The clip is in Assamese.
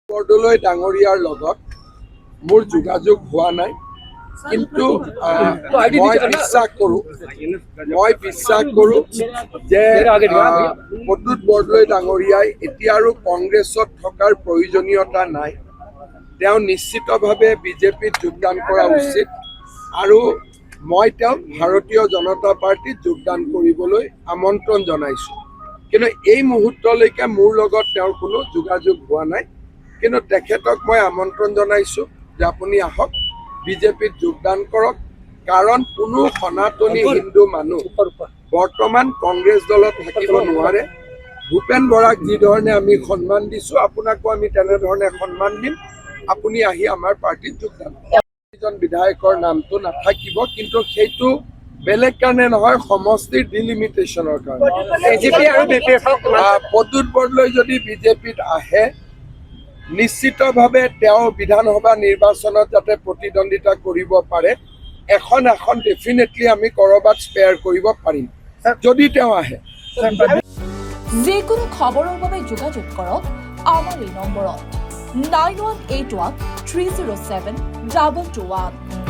বৰদলৈ ডাঙৰীয়াৰ লগত মোৰ যোগাযোগ হোৱা নাই, কিন্তু মই বিশ্বাস কৰোঁ যে প্ৰদ্যুৎ বৰদলৈ ডাঙৰীয়াই এতিয়া আৰু কংগ্ৰেছত থকাৰ প্ৰয়োজনীয়তা নাই। তেওঁ নিশ্চিতভাৱে বিজেপিত যোগদান কৰা উচিত আৰু মই তেওঁক ভাৰতীয় জনতা পাৰ্টিত যোগদান কৰিবলৈ আমন্ত্ৰণ জনাইছোঁ। কিন্তু এই মুহূৰ্তলৈকে মোৰ লগত তেওঁৰ কোনো যোগাযোগ হোৱা নাই, কিন্তু তেখেতক মই আমন্ত্ৰণ জনাইছোঁ যে আপুনি আহক, বিজেপিত যোগদান কৰক। কাৰণ কোনো সনাতনী হিন্দু মানুহ বৰ্তমান কংগ্ৰেছ দলত থাকিব নোৱাৰে। ভূপেন বৰাক যিধৰণে আমি সন্মান দিছোঁ, আপোনাকো আমি তেনেধৰণে সন্মান দিম। আপুনি আহি আমাৰ পাৰ্টিত যোগদান কৰক। এজন বিধায়কৰ নামটো নাথাকিব, কিন্তু সেইটো বেলেগ কাৰণে নহয়, সমষ্টিৰ ডিলিমিটেশ্যনৰ কাৰণে। প্ৰদ্যুৎ বৰদলৈ যদি বিজেপিত আহে, নিশ্চিতভাৱে তেওঁ বিধানসভা নিৰ্বাচনত যাতে প্ৰতিদ্বন্দ্বিতা কৰিব পাৰে, এখন ডেফিনেটলি আমি ক'ৰবাত স্পেয়াৰ কৰিব পাৰিম যদি তেওঁ আহে। যিকোনো খবৰৰ বাবে যোগাযোগ কৰক আমাৰ এই নম্বৰত 9181 307 221।